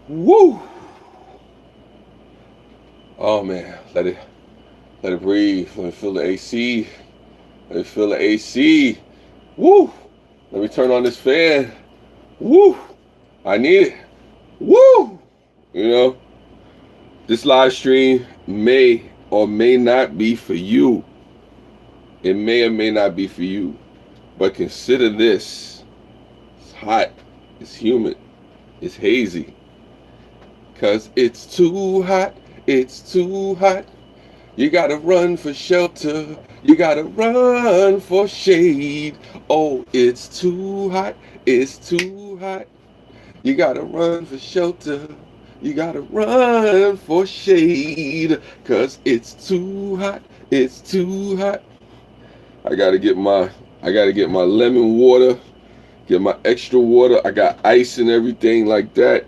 Woo! Oh man, let it breathe. Let me feel the AC. Let me feel the AC. Woo! Let me turn on this fan. Woo! I need it. Woo! You know, this live stream may or may not be for you. It may or may not be for you. But consider this. It's hot. It's humid. It's hazy. Cause it's too hot. It's too hot. You gotta run for shelter. You gotta run for shade. Oh, it's too hot. It's too hot. You gotta run for shelter. You gotta run for shade. Cause it's too hot. It's too hot. I gotta get my lemon water, get my extra water. I got ice and everything like that.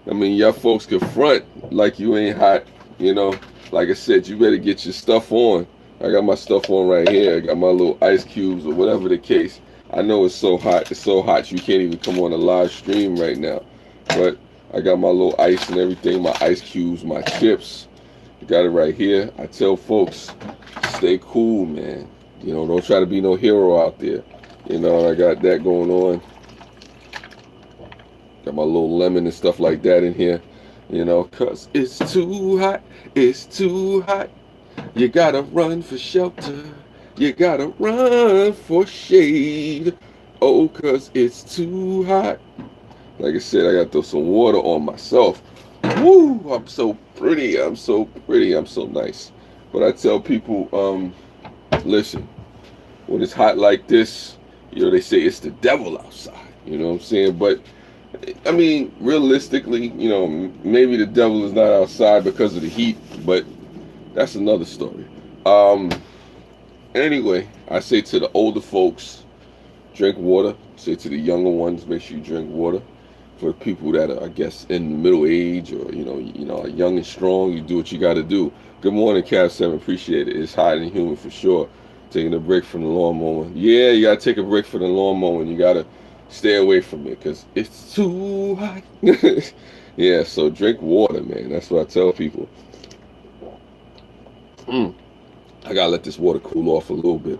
I mean, y'all folks can front like you ain't hot, you know. Like I said, you better get your stuff on. I got my stuff on right here. I got my little ice cubes or whatever the case. I know it's so hot. It's so hot you can't even come on a live stream right now. But I got my little ice and everything, my ice cubes, my chips. I got it right here. I tell folks, stay cool, man. You know, don't try to be no hero out there. You know, I got that going on. Got my little lemon and stuff like that in here. You know, cause it's too hot. It's too hot. You gotta run for shelter. You gotta run for shade. Oh, cause it's too hot. Like I said, I gotta throw some water on myself. Woo! I'm so pretty. I'm so pretty. I'm so nice. But I tell people, listen, when it's hot like this, you know, they say it's the devil outside. You know what I'm saying? But I mean, realistically, you know, maybe the devil is not outside because of the heat, but that's another story. Um, anyway, I say to the older folks, drink water. Say to the younger ones, make sure you drink water. For people that are, I guess, in the middle age or are young and strong, you do what you got to do. Good morning, Cav 7. Appreciate it. It's hot and humid for sure. Taking a break from the lawnmower. Yeah, you gotta take a break from the lawnmower. And you gotta stay away from it because it's too hot. Yeah, so drink water, man. That's what I tell people. Mm, I gotta let this water cool off a little bit,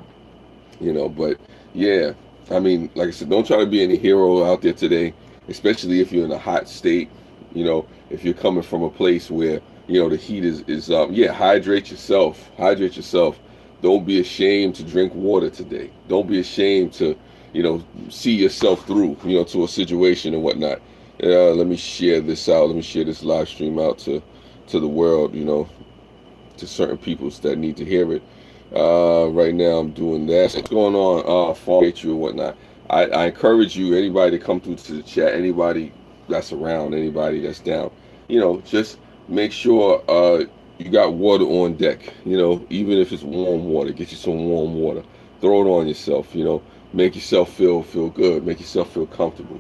But yeah, I mean, like I said, don't try to be any hero out there today, especially if you're in a hot state. If you're coming from a place where the heat is yeah, hydrate yourself. Hydrate yourself. Don't be ashamed to drink water today. Don't be ashamed to see yourself through to a situation and whatnot. Let me share this out. Let me share this live stream out to the world. To certain people that need to hear it. Right now, I'm doing that. What's going on? Farm you and whatnot. I encourage you, anybody to come through to the chat. Anybody that's around, anybody that's down. Just make sure you got water on deck. Even if it's warm water, get you some warm water. Throw it on yourself. Make yourself feel good. Make yourself feel comfortable.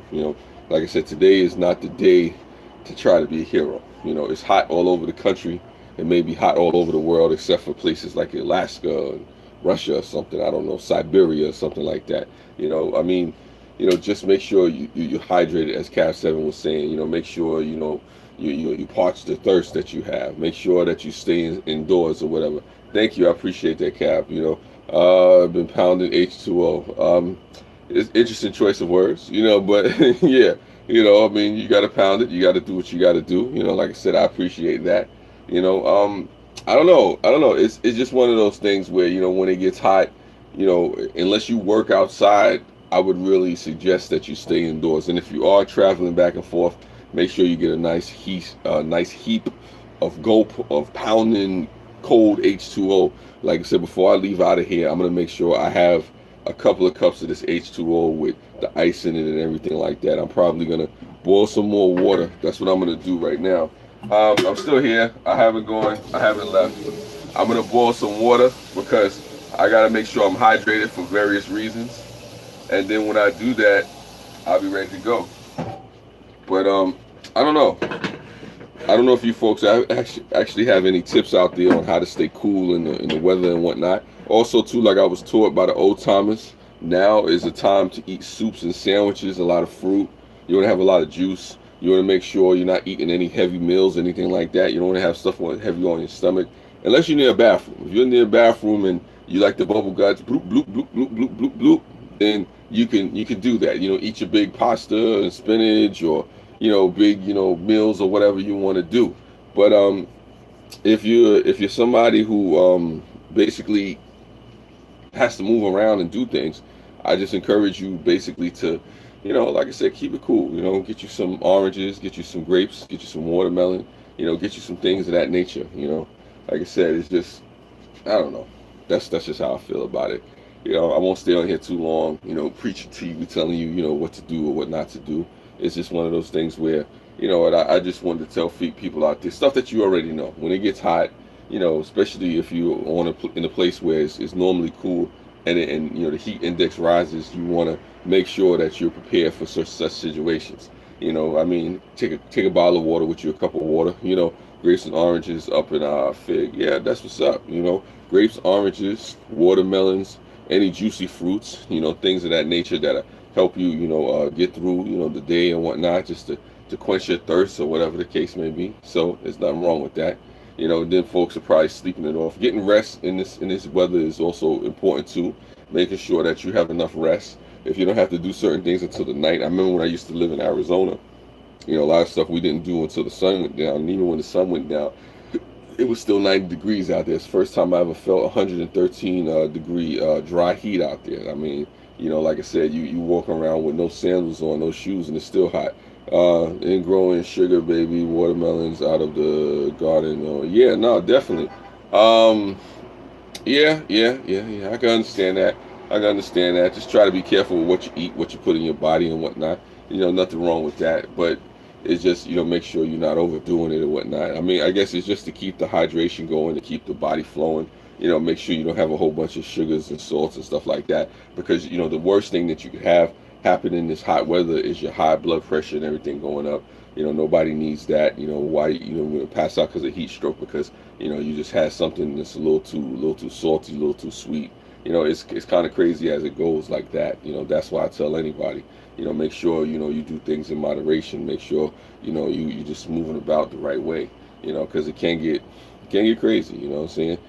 Like I said, today is not the day to try to be a hero. It's hot all over the country. It may be hot all over the world except for places like Alaska and Russia or something. I don't know, Siberia or something like that. I mean, just make sure you hydrate it, as Cav 7 was saying. Make sure, you parch the thirst that you have. Make sure that you stay indoors or whatever. Thank you. I appreciate that, Cav. I've been pounding H2O. It's interesting choice of words, but yeah, I mean, you got to pound it. You got to do what you got to do. Like I said, I appreciate that. I don't know. I don't know. It's just one of those things where when it gets hot, unless you work outside, I would really suggest that you stay indoors. And if you are traveling back and forth, make sure you get a nice heap of gulp of pounding cold H2O. Like I said, before I leave out of here, I'm gonna make sure I have a couple of cups of this H2O with the ice in it and everything like that. I'm probably gonna boil some more water. That's what I'm gonna do right now. I'm still here. I haven't gone. I haven't left. I'm gonna boil some water because I gotta make sure I'm hydrated for various reasons. And then when I do that, I'll be ready to go. But I don't know. I don't know if you folks actually have any tips out there on how to stay cool in the weather and whatnot. Also, too, like I was taught by the old timers, now is the time to eat soups and sandwiches, a lot of fruit. You want to have a lot of juice. You want to make sure you're not eating any heavy meals, anything like that. You don't want to have stuff heavy on your stomach, unless you're near a bathroom. If you're near a bathroom and you like the bubble guts, bloop bloop bloop bloop bloop bloop bloop, then you can do that. Eat your big pasta and spinach, or big meals or whatever you want to do. But if you're somebody who basically has to move around and do things, I just encourage you basically to, like I said, keep it cool. Get you some oranges, get you some grapes, get you some watermelon, get you some things of that nature. Like I said, it's just, I don't know. That's just how I feel about it. I won't stay on here too long, preaching to you, telling you, what to do or what not to do. It's just one of those things where, what I just wanted to tell people out there, stuff that you already know. When it gets hot, especially if you're in a place where it's normally cool, and the heat index rises, you want to make sure that you're prepared for such situations. I mean, take a bottle of water with you, a cup of water. Grapes and oranges up in fig. Yeah, that's what's up. Grapes, oranges, watermelons, any juicy fruits. Things of that nature that help you. Get through the day and whatnot, just to quench your thirst or whatever the case may be. So there's nothing wrong with that. Then folks are probably sleeping it off. Getting rest in this weather is also important too. Making sure that you have enough rest. If you don't have to do certain things until the night. I remember when I used to live in Arizona. A lot of stuff we didn't do until the sun went down. And even when the sun went down, it was still 90 degrees out there. It's the first time I ever felt 113 degree dry heat out there. I mean, like I said, you walk around with no sandals on, no shoes, and it's still hot. And growing sugar baby watermelons out of the garden. Yeah, no, definitely. Um, yeah. I can understand that. I can understand that. Just try to be careful with what you eat, what you put in your body, and whatnot. Nothing wrong with that. But it's just, make sure you're not overdoing it or whatnot. I mean, I guess it's just to keep the hydration going, to keep the body flowing. Make sure you don't have a whole bunch of sugars and salts and stuff like that. Because, the worst thing that you could have happen in this hot weather is your high blood pressure and everything going up. Nobody needs that. Why, pass out because of heat stroke, because, you just had something that's a little too salty, a little too sweet. It's kind of crazy as it goes like that. That's why I tell anybody, make sure, you do things in moderation. Make sure, you just moving about the right way, because it can get crazy, what I'm saying?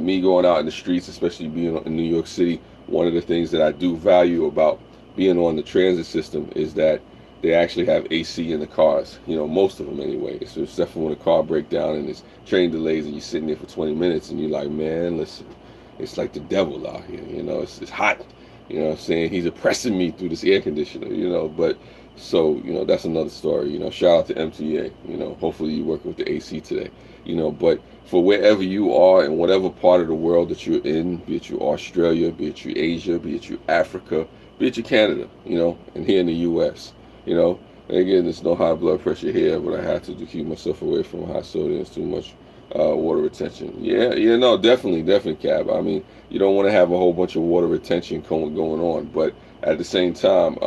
Me going out in the streets, especially being in New York City, one of the things that I do value about being on the transit system is that they actually have AC in the cars, most of them anyway. So except for when a car breaks down and it's train delays and you're sitting there for 20 minutes and you're like, man, listen, it's like the devil out here, it's hot. What I'm saying? He's oppressing me through this air conditioner, but so, that's another story. Shout out to MTA, hopefully you're working with the AC today, but for wherever you are in whatever part of the world that you're in, be it you Australia, be it you Asia, be it you Africa, be it you Canada, and here in the US, and again, there's no high blood pressure here, but I have to keep myself away from high sodium. It's too much water retention. Yeah, no, definitely, Cab. I mean, you don't want to have a whole bunch of water retention going on, but at the same time,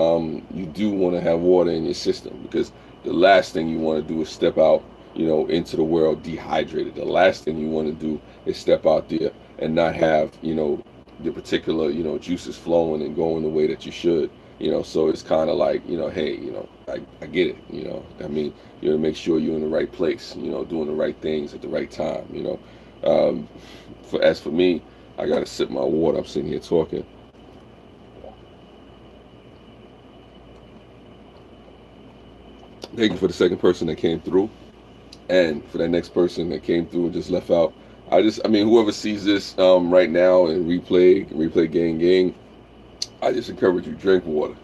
you do want to have water in your system, because the last thing you want to do is step out, into the world dehydrated. The last thing you want to do is step out there and not have, the particular, juices flowing and going the way that you should. So it's kind of like, hey, I get it. I mean, make sure you're in the right place, doing the right things at the right time. As for me, I gotta sip my water. I'm sitting here talking. Thank you for the second person that came through, and for that next person that came through and just left out. I mean, whoever sees this right now and replay, gang, I just encourage you, drink water.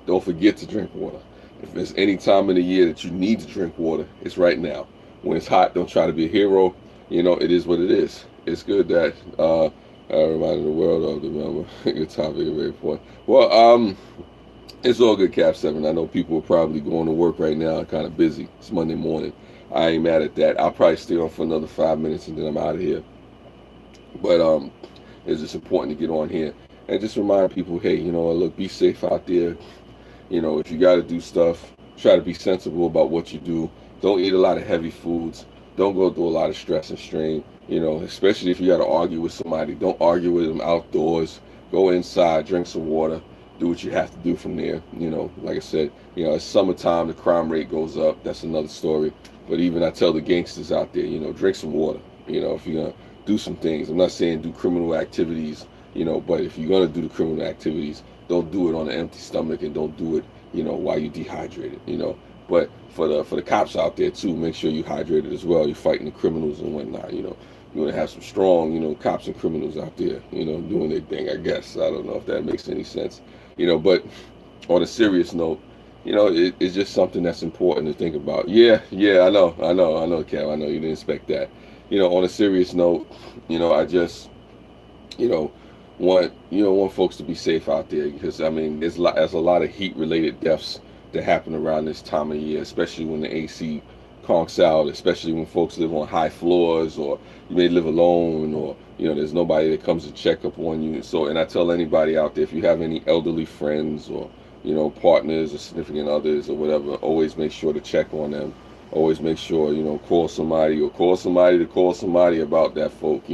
Don't forget to drink water. If there's any time in the year that you need to drink water, it's right now. When it's hot, don't try to be a hero. It is what it is. It's good that I reminded the world of the member. Good topic, very important. Well, it's all good, Cap 7. I know people are probably going to work right now, kind of busy. It's Monday morning. I ain't mad at that. I'll probably stay on for another 5 minutes and then I'm out of here. But it's just important to get on here and just remind people, hey, look, be safe out there. If you got to do stuff, try to be sensible about what you do. Don't eat a lot of heavy foods. Don't go through a lot of stress and strain. Especially if you got to argue with somebody. Don't argue with them outdoors. Go inside, drink some water. do what you have to do from there. Like I said, it's summertime, the crime rate goes up. That's another story. But even I tell the gangsters out there, drink some water. If you're gonna do some things, I'm not saying do criminal activities, but if you're gonna do the criminal activities, don't do it on an empty stomach, and don't do it, while you're dehydrated. But for the cops out there too, make sure you hydrated as well. You're fighting the criminals and whatnot. You want to have some strong, cops and criminals out there, doing their thing. I guess I don't know if that makes any sense, But on a serious note, it's just something that's important to think about. Yeah, yeah, I know, Kev. I know you didn't expect that. On a serious note, I just, you know, want folks to be safe out there, because I mean, there's a lot of heat related deaths that happen around this time of year, especially when the AC conks out, especially when folks live on high floors, or you may live alone, or there's nobody that comes to check up on you. So, and I tell anybody out there, if you have any elderly friends, or partners or significant others or whatever, always make sure to check on them. Always make sure, call somebody, or call somebody to call somebody about that folk.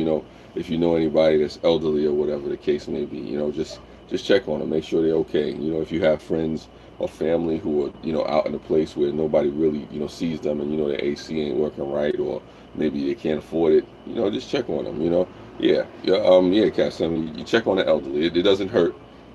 If you know anybody that's elderly, or whatever the case may be, just check on them, make sure they're okay. If you have friends or family who are, out in a place where nobody really, sees them, and the AC ain't working right, or maybe they can't afford it, just check on them. Yeah, Cass. I mean, you check on the elderly. It doesn't hurt.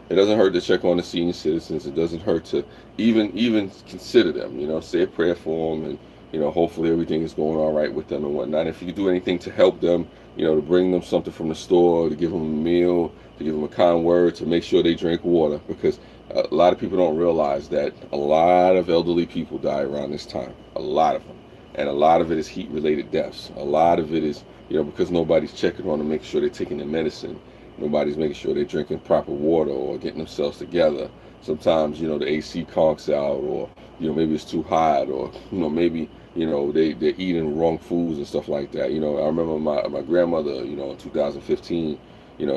It doesn't hurt to check on the senior citizens. It doesn't hurt to even consider them. Say a prayer for them, and hopefully everything is going all right with them and whatnot. If you can do anything to help them, to bring them something from the store, to give them a meal, to give them a kind word, to make sure they drink water, because a lot of people don't realize that a lot of elderly people die around this time. A lot of them, and a lot of it is heat-related deaths. A lot of it is because nobody's checking on them, making sure they're taking their medicine. Nobody's making sure they're drinking proper water, or getting themselves together. Sometimes, the AC conks out, or, maybe it's too hot, or, maybe, they're eating wrong foods and stuff like that. I remember my grandmother, in 2015,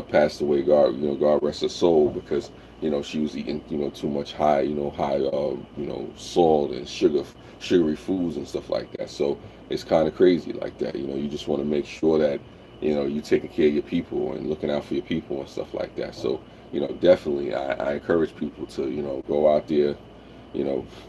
passed away, God rest her soul, because, she was eating, too much high, salt and sugary foods and stuff like that. So it's kind of crazy like that. You just want to make sure that, you're taking care of your people and looking out for your people and stuff like that. So, definitely I encourage people to, go out there,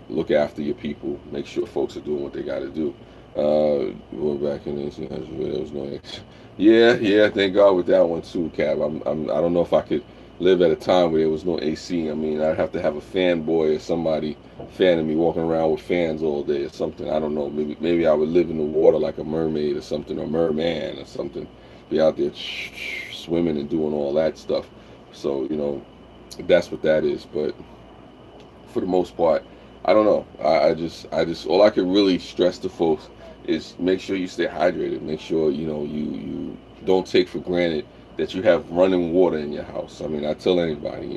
look after your people, make sure folks are doing what they got to do. We're back in this, there was no X. Yeah, thank God with that one too, Cab. I don't know if I could live at a time where there was no AC. I mean, I'd have to have a fanboy or somebody fanning me, walking around with fans all day or something. I don't know. Maybe I would live in the water like a mermaid or something, or merman or something. Be out there swimming and doing all that stuff. So, that's what that is. But for the most part, I don't know. I just all I can really stress to folks is make sure you stay hydrated. Make sure you don't take for granted that you have running water in your house. I mean, I tell anybody,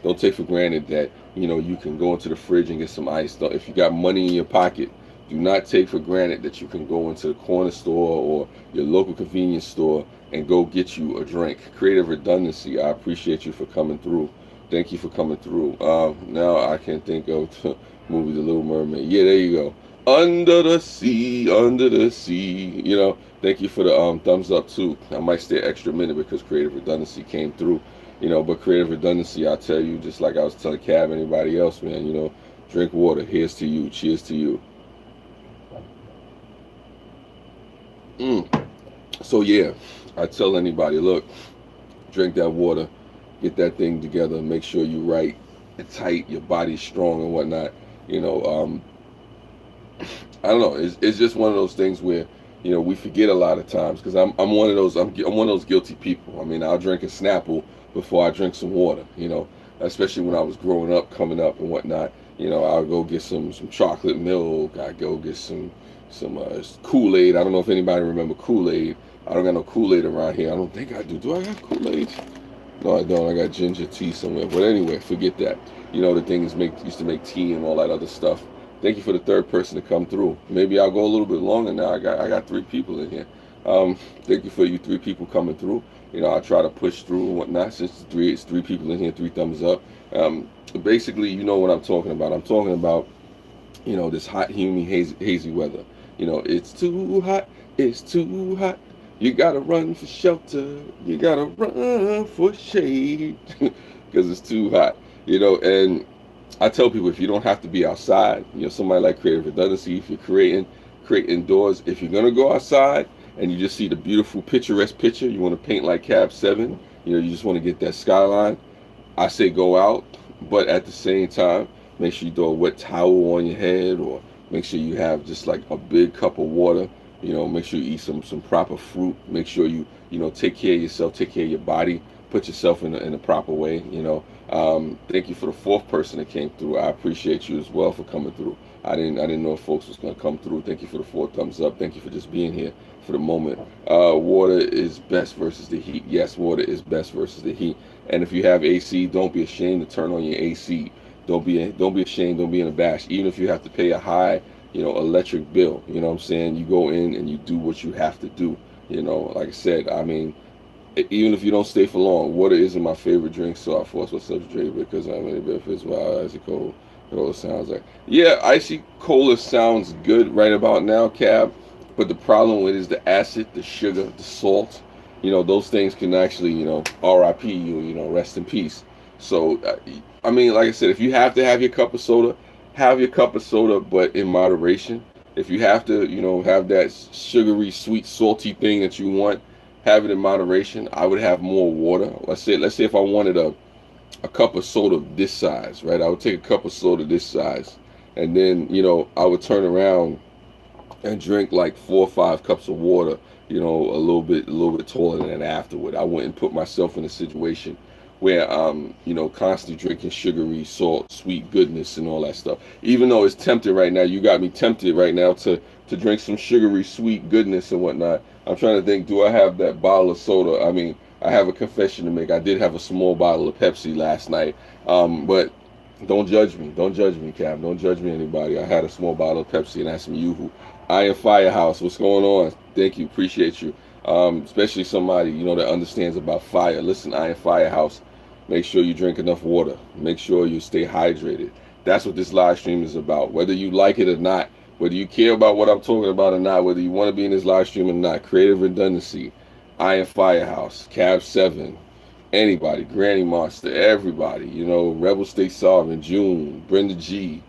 don't take for granted that you can go into the fridge and get some ice. If you got money in your pocket, do not take for granted that you can go into the corner store or your local convenience store and go get you a drink. Creative redundancy. I appreciate you for coming through. Thank you for coming through. Now I can think of the movie The Little Mermaid. Yeah, there you go. Under the sea, under the sea. Thank you for the thumbs up too. I might stay an extra minute because creative redundancy came through. But creative redundancy, I tell you, just like I was telling Cab, anybody else, man, drink water. Here's to you. Cheers to you. So yeah, I tell anybody, look, drink that water, get that thing together, make sure you're right and tight, your body's strong and whatnot. I don't know. It's just one of those things where we forget a lot of times, because I'm one of those guilty people. I mean, I'll drink a Snapple before I drink some water. Especially when I was growing up, coming up and whatnot. I'll go get some chocolate milk. I go get some Kool-Aid. I don't know if anybody remember Kool-Aid. I don't got no Kool-Aid around here. I don't think I do. Do I have Kool-Aid? No, I don't. I got ginger tea somewhere. But anyway, forget that. The things used to make tea and all that other stuff. Thank you for the third person to come through. Maybe I'll go a little bit longer now. I got 3 people in here. Thank you for you 3 people coming through. I try to push through and whatnot. Since it's three people in here, 3 thumbs up. Basically, you know what I'm talking about. I'm talking about, this hot, humid, hazy weather. It's too hot. It's too hot. You gotta run for shelter. You gotta run for shade because it's too hot. And I tell people, if you don't have to be outside, somebody like Creative Redundancy, if you're create indoors. If you're gonna go outside and you just see the beautiful picturesque picture, you want to paint like Cab 7, you just want to get that skyline. I say go out, but at the same time, make sure you throw a wet towel on your head, or make sure you have just like a big cup of water. Make sure you eat some proper fruit. Make sure you take care of yourself, take care of your body, put yourself in a proper way. Thank you for the fourth person that came through. I appreciate you as well for coming through. I didn't know if folks was gonna come through. Thank you for the 4 thumbs up. Thank you for just being here for the moment. Water is best versus the heat. Yes, water is best versus the heat. And if you have AC, don't be ashamed to turn on your AC. Don't be ashamed. Don't be in a bash. Even if you have to pay a high, electric bill. You know what I'm saying? You go in and you do what you have to do. Like I said, I mean, even if you don't stay for long, water isn't my favorite drink, so I force myself to drink it because I'm in benefits while icy cold. Cola sounds like, yeah, icy cola sounds good right about now, Cab. But the problem with it is the acid, the sugar, the salt. Those things can actually, RIP you, rest in peace. So, I mean, like I said, if you have to have your cup of soda, have your cup of soda, but in moderation. If you have to, have that sugary, sweet, salty thing that you want, have it in moderation. I would have more water. Let's say if I wanted a cup of soda this size, right? I would take a cup of soda this size, and then I would turn around and drink like 4 or 5 cups of water, a little bit taller than that afterward. I wouldn't put myself in a situation where I'm, constantly drinking sugary, salt, sweet goodness and all that stuff. Even though it's tempted right now, you got me tempted right now to drink some sugary, sweet goodness and whatnot. I'm trying to think, do I have that bottle of soda? I mean, I have a confession to make. I did have a small bottle of Pepsi last night, but don't judge me. Don't judge me, Cam. Don't judge me, anybody. I had a small bottle of Pepsi and I had some Yoo-hoo. Iron Firehouse, what's going on? Thank you, appreciate you. Especially somebody that understands about fire. Listen, Iron Firehouse. Make sure you drink enough water. Make sure you stay hydrated. That's what this live stream is about. Whether you like it or not, whether you care about what I'm talking about or not, whether you want to be in this live stream or not, Creative Redundancy, Iron Firehouse, Cab 7, anybody, Granny Monster, everybody, Rebel State Sovereign, June, Brenda G,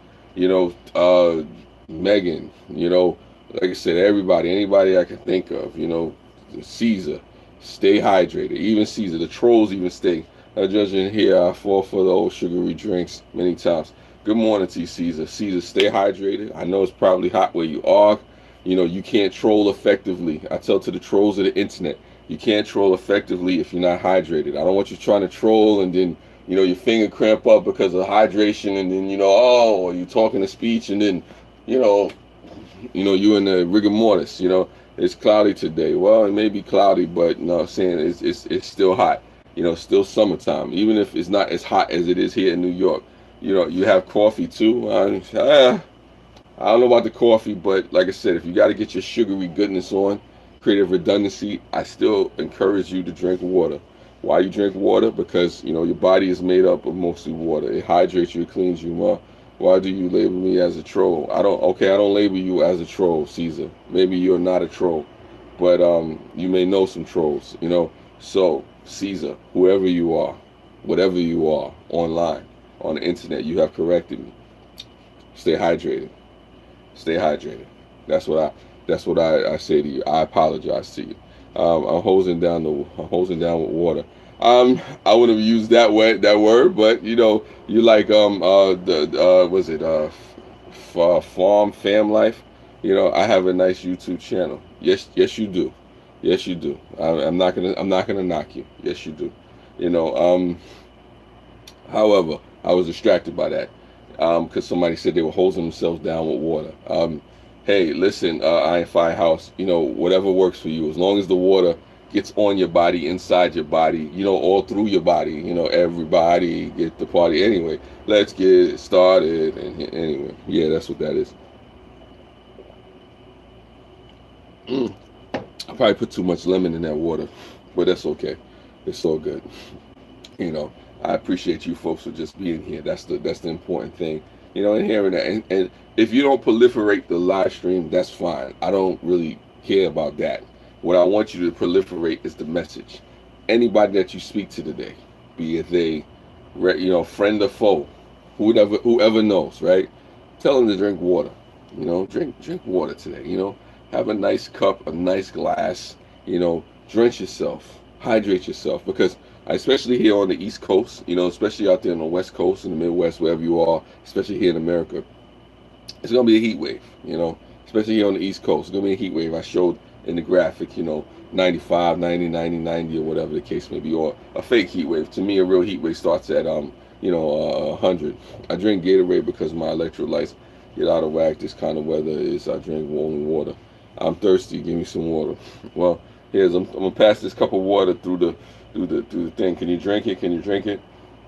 Megan, like I said, everybody, anybody I can think of, Caesar, stay hydrated. Even Caesar, the trolls even stay. Judging here, I fall for the old sugary drinks many times. Good morning to you, Caesar. Caesar, stay hydrated. I know it's probably hot where you are. You can't troll effectively. I tell to the trolls of the internet, you can't troll effectively if you're not hydrated. I don't want you trying to troll and then, your finger cramp up because of hydration and then, or you're talking a speech and then, you in the rigor mortis, it's cloudy today. Well, it may be cloudy, but no, I'm saying it's still hot. Still summertime. Even if it's not as hot as it is here in New York. You have coffee too. I don't know about the coffee, but like I said, if you got to get your sugary goodness on, Creative Redundancy, I still encourage you to drink water. Why you drink water? Because, your body is made up of mostly water. It hydrates you, it cleans you. Well, why do you label me as a troll? I don't label you as a troll, Caesar. Maybe you're not a troll, but you may know some trolls, So, Caesar, whoever you are, whatever you are, online, on the internet, you have corrected me. Stay hydrated. Stay hydrated. That's what I say to you. I apologize to you. I'm hosing down with water. I would have used that word, but you like was it farm fam life? I have a nice YouTube channel. Yes, you do. Yes, you do. I'm not gonna knock you. Yes, you do. However, I was distracted by that because somebody said they were hosing themselves down with water. Hey, listen, Iron Firehouse, whatever works for you, as long as the water gets on your body, inside your body, all through your body, everybody get the party. Anyway, let's get it started. And anyway, yeah, that's what that is. I probably put too much lemon in that water, but that's okay. It's all good. I appreciate you folks for just being here. That's the important thing, and hearing that. And if you don't proliferate the live stream, that's fine. I don't really care about that. What I want you to proliferate is the message. Anybody that you speak to today, be it they friend or foe, whoever knows, right? Tell them to drink water. Drink water today. Have a nice cup, a nice glass. Drench yourself, hydrate yourself, because especially here on the East Coast, especially out there on the West Coast, in the Midwest, wherever you are, especially here in America, it's gonna be a heat wave. Especially here on the East Coast, it's gonna be a heat wave. I showed in the graphic, 95, 90, 90, 90, or whatever the case may be, or a fake heat wave. To me, a real heat wave starts at 100. I drink Gatorade because my electrolytes get out of whack. This kind of weather is I drink only water. I'm thirsty. Give me some water. Well, I'm gonna pass this cup of water through the thing. Can you drink it? Can you drink it?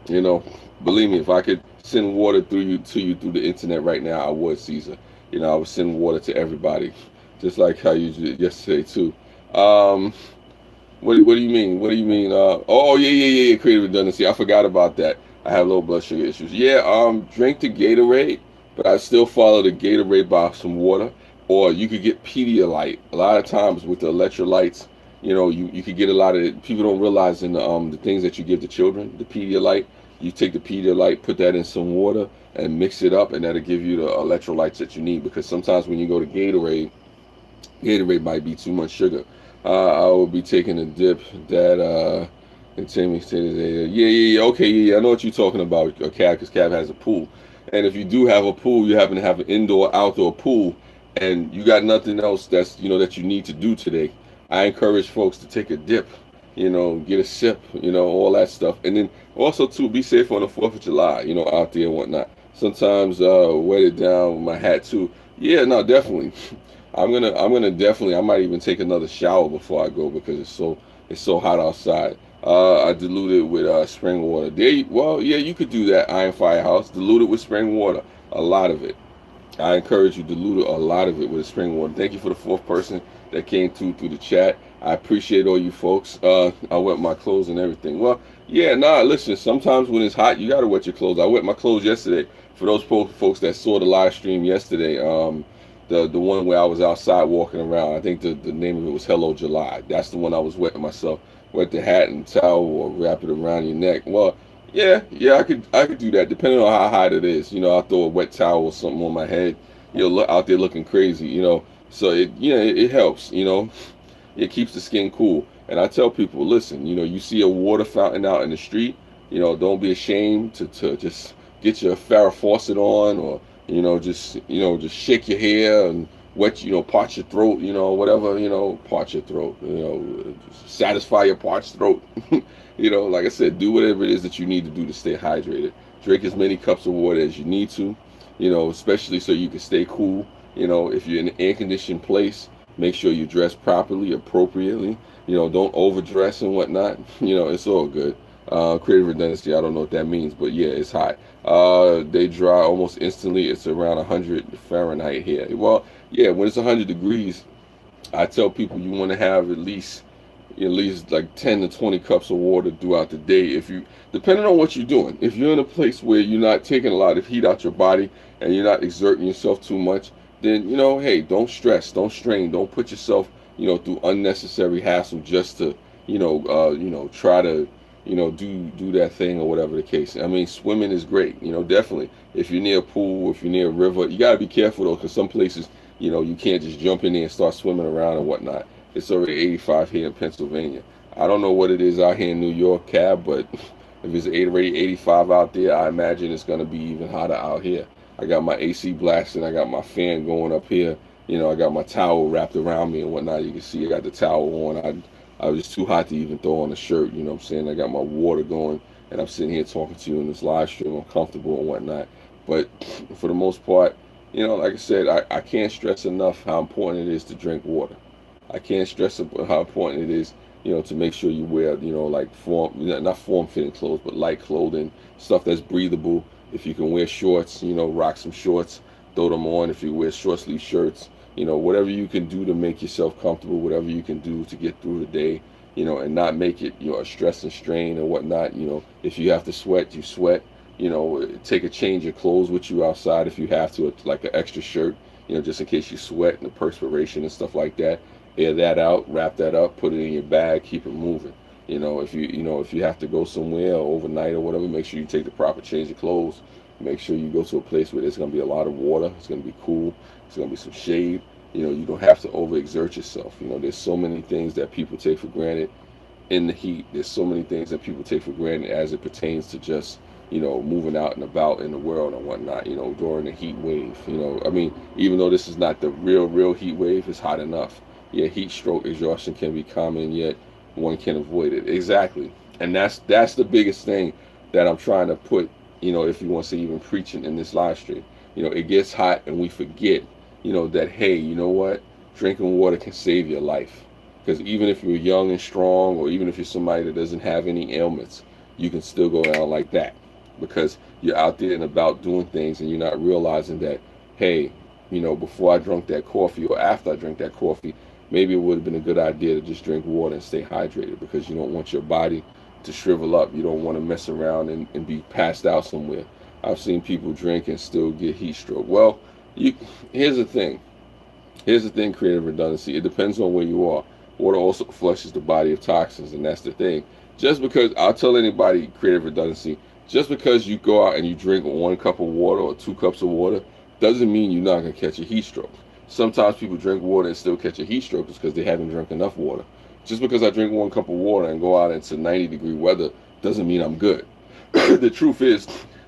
You know, Believe me, if I could send water through you to you through the internet right now, I would, Caesar. I would send water to everybody, just like how you did yesterday too. Um, what do you mean? What do you mean? Oh, yeah. Creative redundancy. I forgot about that. I have low blood sugar issues. Yeah. Drink the Gatorade, but I still follow the Gatorade by some water. Or you could get Pedialyte. A lot of times with the electrolytes, you could get a lot of it. People don't realize in the things that you give to children, the Pedialyte. You take the Pedialyte, put that in some water, and mix it up, and that'll give you the electrolytes that you need. Because sometimes when you go to Gatorade might be too much sugar. I will be taking a dip that and Tammy said, yeah, okay, yeah, I know what you're talking about, Cab, because Cab has a pool. And if you do have a pool, you happen to have an indoor, outdoor pool, and you got nothing else that you need to do today, I encourage folks to take a dip, get a sip, all that stuff. And then also, too, be safe on the 4th of July, out there and whatnot. Sometimes wet it down with my hat, too. Yeah, no, definitely. I'm gonna definitely. I might even take another shower before I go because it's so hot outside. I dilute it with spring water. Well, yeah, you could do that. Iron Firehouse, dilute it with spring water. A lot of it. I encourage you to dilute a lot of it with spring water. Thank you for the fourth person that came through the chat. I appreciate all you folks. I wet my clothes and everything. Well, yeah, nah. Listen, sometimes when it's hot, you gotta wet your clothes. I wet my clothes yesterday. For those folks that saw the live stream yesterday, the one where I was outside walking around. I think the name of it was Hello July. That's the one I was wetting myself. Wet the hat and towel or wrap it around your neck. Well, yeah, I could do that depending on how hot it is. I'll throw a wet towel or something on my head. You'll look out there looking crazy. So it helps. It keeps the skin cool. And I tell people, listen, you see a water fountain out in the street, don't be ashamed to just get your Farrah faucet on, or just shake your hair and wet, part your throat, whatever, part your throat, satisfy your parched throat. Like I said, do whatever it is that you need to do to stay hydrated. Drink as many cups of water as you need to, especially so you can stay cool. If you're in an air-conditioned place, make sure you dress properly, appropriately. Don't overdress and whatnot. It's all good. Creative redundancy, I don't know what that means, but yeah, it's hot. They dry almost instantly. It's around 100 Fahrenheit here. Well, yeah, when it's 100 degrees, I tell people you want to have at least like 10 to 20 cups of water throughout the day. Depending on what you're doing, if you're in a place where you're not taking a lot of heat out your body and you're not exerting yourself too much, then hey, don't stress, don't strain, don't put yourself through unnecessary hassle just to try to do that thing or whatever the case. I mean, swimming is great, definitely. If you're near a pool, if you're near a river, you got to be careful though, because some places, you can't just jump in there and start swimming around and whatnot. It's already 85 here in Pennsylvania. I don't know what it is out here in New York, Cab, but if it's already 85 out there, I imagine it's going to be even hotter out here. I got my AC blasting. I got my fan going up here. I got my towel wrapped around me and whatnot. You can see I got the towel on. I was just too hot to even throw on a shirt. You know what I'm saying? I got my water going, and I'm sitting here talking to you in this live stream. I'm comfortable and whatnot. But for the most part, like I said, I can't stress enough how important it is to drink water. I can't stress how important it is, to make sure you wear, like not form-fitting clothes, but light clothing, stuff that's breathable. If you can wear shorts, rock some shorts, throw them on. If you wear short-sleeve shirts, whatever you can do to make yourself comfortable, whatever you can do to get through the day, and not make it, a stress and strain and whatnot. If you have to sweat, you sweat. Take a change of clothes with you outside if you have to, like an extra shirt, just in case you sweat and the perspiration and stuff like that. Air that out, wrap that up, put it in your bag, keep it moving. If you have to go somewhere or overnight or whatever, make sure you take the proper change of clothes. Make sure you go to a place where there's going to be a lot of water. It's going to be cool. It's going to be some shade. You don't have to overexert yourself. There's so many things that people take for granted in the heat. There's so many things that people take for granted as it pertains to just moving out and about in the world and whatnot. During the heat wave. I mean, even though this is not the real heat wave, it's hot enough. Yeah, heat stroke exhaustion can be common, yet one can avoid it. Exactly, and that's the biggest thing that I'm trying to put. If you want to say even preaching in this live stream. It gets hot and we forget. That hey, you know what? Drinking water can save your life. Because even if you're young and strong, or even if you're somebody that doesn't have any ailments, you can still go down like that. Because you're out there and about doing things and you're not realizing that, hey, before I drank that coffee or after I drank that coffee, maybe it would have been a good idea to just drink water and stay hydrated, because you don't want your body to shrivel up. You don't want to mess around and be passed out somewhere. I've seen people drink and still get heat stroke. Well, you, here's the thing. Here's the thing, creative redundancy. It depends on where you are. Water also flushes the body of toxins, and that's the thing. Just because, I'll tell anybody, creative redundancy, just because you go out and you drink 1 cup of water or 2 cups of water, doesn't mean you're not going to catch a heat stroke. Sometimes people drink water and still catch a heat stroke just because they haven't drank enough water. Just because I drink 1 cup of water and go out into 90-degree weather doesn't mean I'm good. The truth is,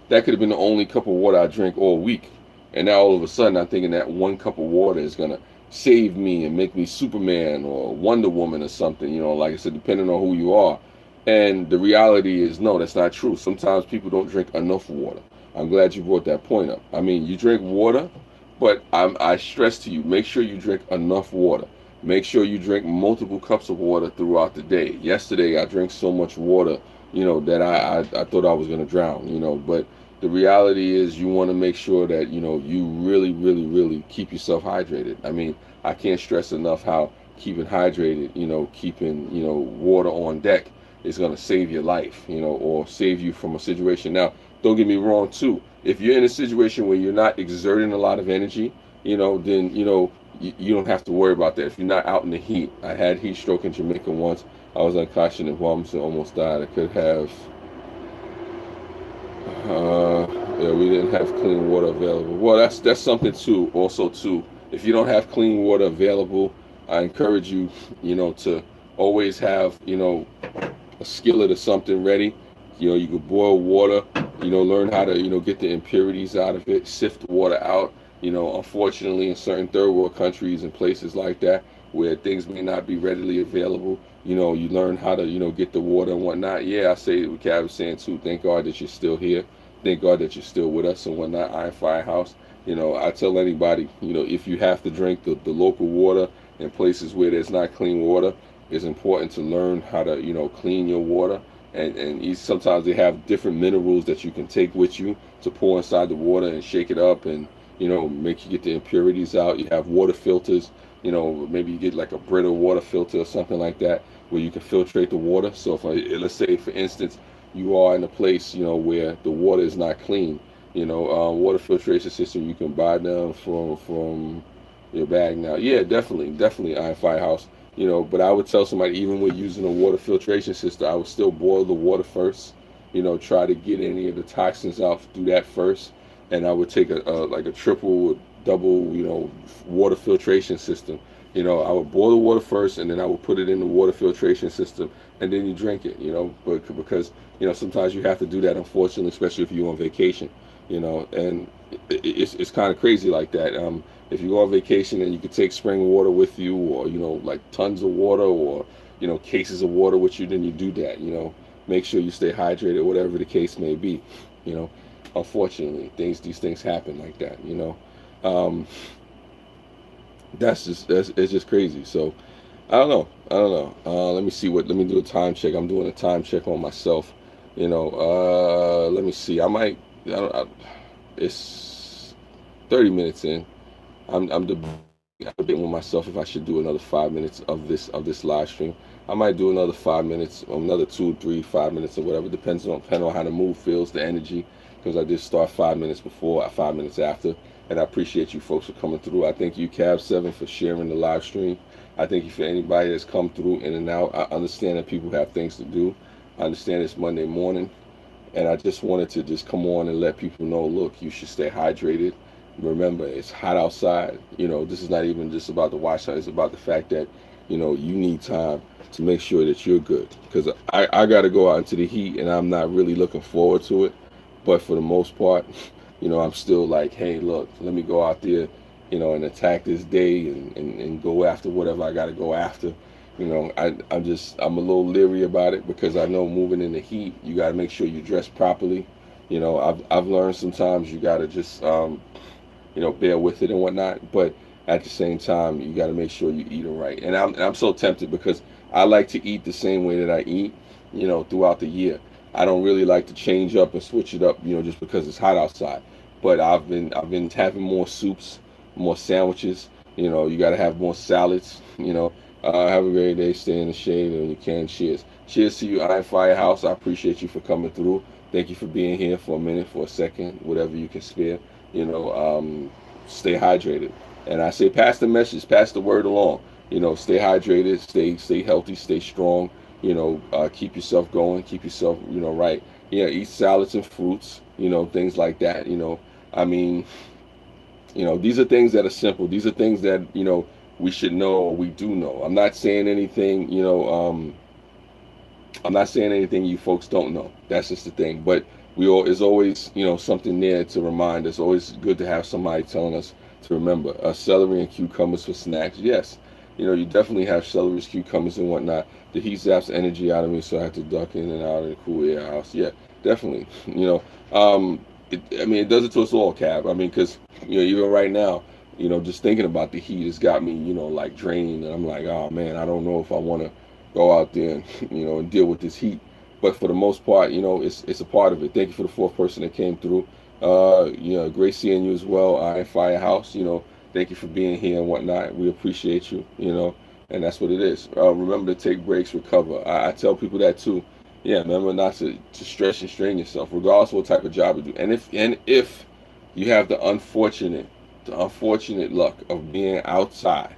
that could have been the only cup of water I drink all week. And now all of a sudden I'm thinking that 1 cup of water is going to save me and make me Superman or Wonder Woman or something, like I said, depending on who you are. And the reality is, no, that's not true. Sometimes people don't drink enough water. I'm glad you brought that point up. I mean, you drink water, but I stress to you, make sure you drink enough water. Make sure you drink multiple cups of water throughout the day. Yesterday, I drank so much water, that I thought I was going to drown, but the reality is you want to make sure that, you really, really, really keep yourself hydrated. I mean, I can't stress enough how keeping hydrated, keeping, water on deck is going to save your life, or save you from a situation. Now, don't get me wrong, too. If you're in a situation where you're not exerting a lot of energy, then, you don't have to worry about that. If you're not out in the heat. I had heat stroke in Jamaica once. I was unconscious and almost died. I could have, yeah, we didn't have clean water available. Well, that's something too. Also, too, if you don't have clean water available, I encourage you, to always have, a skillet or something ready. You could boil water. Learn how to, get the impurities out of it. Sift the water out. Unfortunately, in certain third world countries and places like that, where things may not be readily available, you learn how to, get the water and whatnot. Yeah, I say what Cav was saying too. Thank God that you're still here. Thank God that you're still with us and whatnot. Iron Firehouse. I tell anybody, if you have to drink the local water in places where there's not clean water, it's important to learn how to, clean your water. And sometimes they have different minerals that you can take with you to pour inside the water and shake it up and, make you get the impurities out. You have water filters. Maybe you get like a Brita water filter or something like that, where you can filtrate the water. So let's say, for instance, you are in a place, where the water is not clean, water filtration system, you can buy them from your bag now. Yeah, definitely Iron Firehouse. But I would tell somebody, even with using a water filtration system, I would still boil the water first, try to get any of the toxins out through that first. And I would take like a triple, double, water filtration system. I would boil the water first, and then I would put it in the water filtration system, and then you drink it. But because sometimes you have to do that, unfortunately, especially if you're on vacation. And it's kind of crazy like that. If you go on vacation and you could take spring water with you, or like tons of water, or cases of water with you, then you do that. Make sure you stay hydrated, whatever the case may be. Unfortunately, these things happen like that. It's just crazy. So I don't know. Let me do a time check. I'm doing a time check on myself. Let me see. It's 30 minutes in. I'm debating with myself if I should do another 5 minutes of this live stream. I might do another 5 minutes, another 2, 3, 5 minutes, or whatever. Depending on how the mood feels, the energy. Because I did start 5 minutes before, 5 minutes after, and I appreciate you folks for coming through. I thank you, Cab7, for sharing the live stream. I thank you for anybody that's come through in and out. I understand that people have things to do. I understand it's Monday morning, and I just wanted to just come on and let people know, look, you should stay hydrated. Remember, it's hot outside. This is not even just about the watch time. It's about the fact that, you need time to make sure that you're good. Because I got to go out into the heat, and I'm not really looking forward to it. But for the most part, I'm still like, hey, look, let me go out there, and attack this day and go after whatever I got to go after. I'm a little leery about it because I know moving in the heat, you got to make sure you dress properly. I've learned sometimes you got to just bear with it and whatnot. But at the same time, you got to make sure you eat it right. And I'm so tempted because I like to eat the same way that I eat, throughout the year. I don't really like to change up and switch it up, just because it's hot outside. But I've been having more soups, more sandwiches. You got to have more salads. Have a great day. Stay in the shade and you can. Cheers. Cheers to you, Iron Firehouse. I appreciate you for coming through. Thank you for being here for a minute, for a second, whatever you can spare. Stay hydrated. And I say pass the message, pass the word along. Stay hydrated, stay healthy, stay strong. Keep yourself going, keep yourself, right. Eat salads and fruits, things like that. I mean, these are things that are simple. These are things that, we should know or we do know. I'm not saying anything, I'm not saying anything you folks don't know. That's just the thing. But there's always, something there to remind us. Always good to have somebody telling us to remember. Celery and cucumbers for snacks. Yes, you definitely have celery, cucumbers, and whatnot. The heat zaps energy out of me, so I have to duck in and out of the cool air house. Yeah, definitely. It does it to us all, Cab. I mean, because even right now, just thinking about the heat has got me, like drained, and I'm like, oh man, I don't know if I want to go out there and and deal with this heat. But for the most part, it's a part of it. Thank you for the fourth person that came through. Great seeing you as well. Iron Firehouse. Thank you for being here and whatnot. We appreciate you. And that's what it is. Remember to take breaks, recover. I tell people that too. Yeah, remember not to stretch and strain yourself, regardless of what type of job you do. And if you have the unfortunate luck of being outside,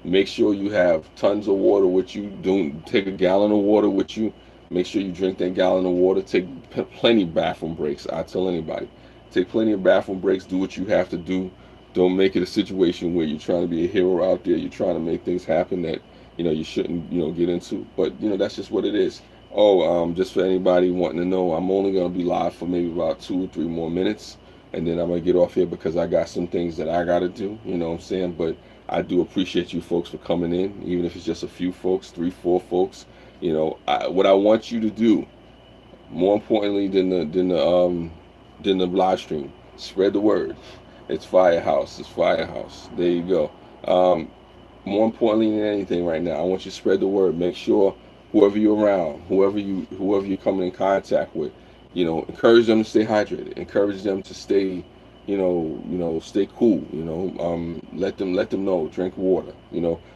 make sure you have tons of water with you. Don't take a gallon of water with you. Make sure you drink that gallon of water. Take plenty of bathroom breaks. I tell anybody, take plenty of bathroom breaks. Do what you have to do. Don't make it a situation where you're trying to be a hero out there. You're trying to make things happen that you shouldn't get into. But that's just what it is. Oh, just for anybody wanting to know, I'm only gonna be live for maybe about 2 or 3 more minutes, and then I'm gonna get off here because I got some things that I gotta do. You know what I'm saying? But I do appreciate you folks for coming in, even if it's just a few folks, 3, 4 folks. What I want you to do, more importantly than the live stream, spread the word. It's Firehouse. It's Firehouse. There you go. Um, More importantly than anything right now, I want you to spread the word. Make sure whoever you're around, whoever you're coming in contact with, encourage them to stay hydrated. Encourage them to stay, stay cool. Let them know. Drink water.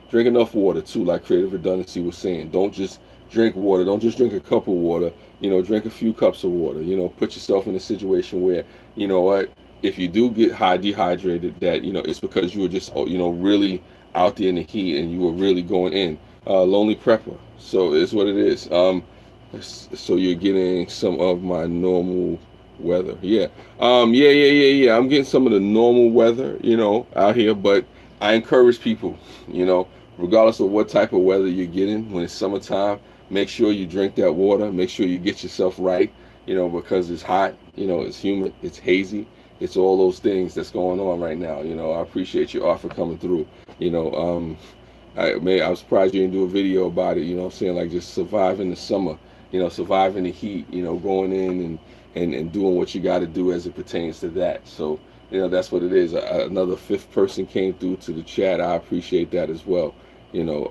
Drink enough water too. Like Creative Redundancy was saying, don't just drink water. Don't just drink a cup of water. Drink a few cups of water. Put yourself in a situation where, what, if you do get dehydrated, that it's because you were just really out there in the heat and you were really going in. Lonely prepper. So it's what it is. So you're getting some of my normal weather. Yeah. Yeah. I'm getting some of the normal weather, out here. But I encourage people, regardless of what type of weather you're getting, when it's summertime, make sure you drink that water. Make sure you get yourself right, because it's hot, it's humid, it's hazy. It's all those things that's going on right now. I appreciate you all for coming through. You know, um, I was surprised you didn't do a video about it. I'm saying, like, just surviving the summer. Surviving the heat. Going in and doing what you got to do as it pertains to that. So that's what it is. Another fifth person came through to the chat. I appreciate that as well. You know,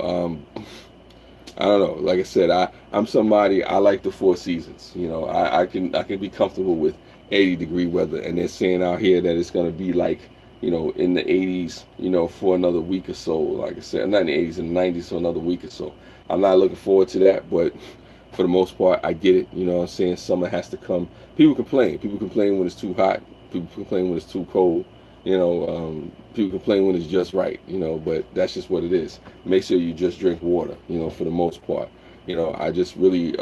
I don't know. Like I said, I'm somebody, I like the four seasons. I can be comfortable with 80-degree weather, and they're saying out here that it's gonna be like in the 80s, for another week or so. Like I said, not in the 80s, in the 90s, for another week or so. I'm not looking forward to that, but for the most part, I get it. You know what I'm saying? Summer has to come. People complain. People complain when it's too hot. People complain when it's too cold. People complain when it's just right, but that's just what it is. Make sure you just drink water, for the most part. I just really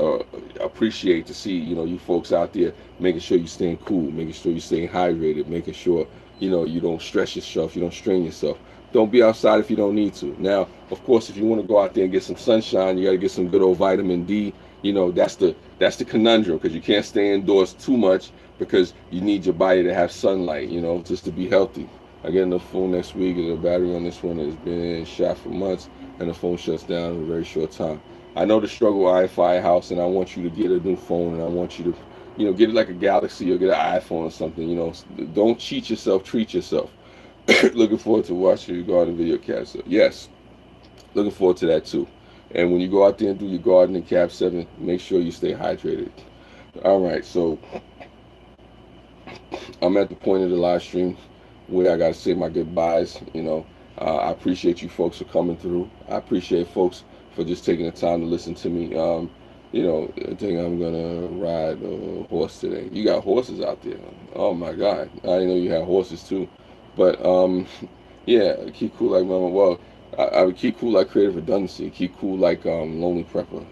appreciate to see, you folks out there making sure you staying cool, making sure you staying hydrated, making sure, you don't stress yourself, you don't strain yourself. Don't be outside if you don't need to. Now, of course, if you want to go out there and get some sunshine, you got to get some good old vitamin D. That's the conundrum, because you can't stay indoors too much, because you need your body to have sunlight, just to be healthy. I get the phone next week, and the battery on this one has been shot for months, and the phone shuts down in a very short time. I know the struggle with Firehouse, and I want you to get a new phone, and I want you to, get it like a Galaxy or get an iPhone or something. Don't cheat yourself, treat yourself. Looking forward to watching your garden video capsule. Yes, looking forward to that too. And when you go out there and do your garden in Cap 7, make sure you stay hydrated. All right, so I'm at the point of the live stream where I got to say my goodbyes. I appreciate you folks for coming through. I appreciate folks for just taking the time to listen to me. I think I'm gonna ride a horse today. You got horses out there? Oh my God, I didn't know you had horses too. But yeah, keep cool like Mama. Well, I would keep cool like Creative Redundancy. Keep cool like Lonely Prepper.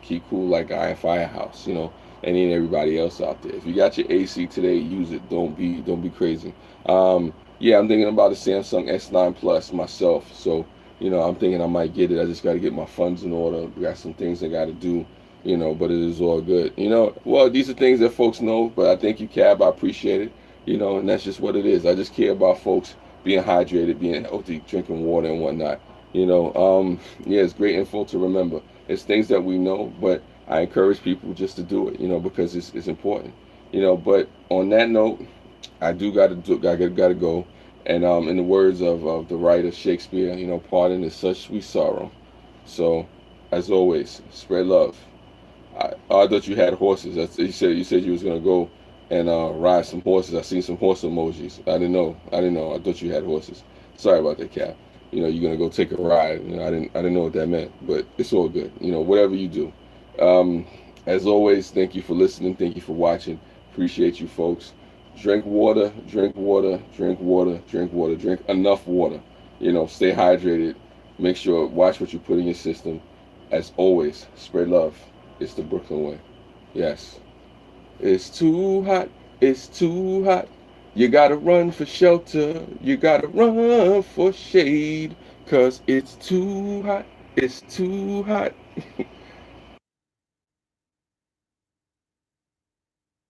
Keep cool like Iron Firehouse. And then everybody else out there. If you got your AC today, use it. Don't be crazy. Yeah, I'm thinking about a Samsung S9 Plus myself. So I'm thinking I might get it. I just got to get my funds in order. We got some things I got to do. But it is all good. Well, these are things that folks know. But I thank you, Cab. I appreciate it. And that's just what it is. I just care about folks being hydrated, being healthy, drinking water and whatnot. Yeah, it's great info to remember. It's things that we know, but I encourage people just to do it, because it's important. But on that note, I do gotta go. And in the words of the writer Shakespeare, pardon is such sweet sorrow. So, as always, spread love. I thought you had horses. You said you was gonna go and ride some horses. I seen some horse emojis. I didn't know. I thought you had horses. Sorry about that, Cap. You're gonna go take a ride. I didn't know what that meant, but it's all good. Whatever you do. Um, as always, thank you for listening. Thank you for watching. Appreciate you, folks. Drink water. Drink water. Drink water. Drink water. Drink enough water. Stay hydrated. Make sure watch what you put in your system. As always, spread love. It's the Brooklyn way. Yes. It's too hot. It's too hot. You gotta run for shelter. You gotta run for shade. 'Cause it's too hot. It's too hot.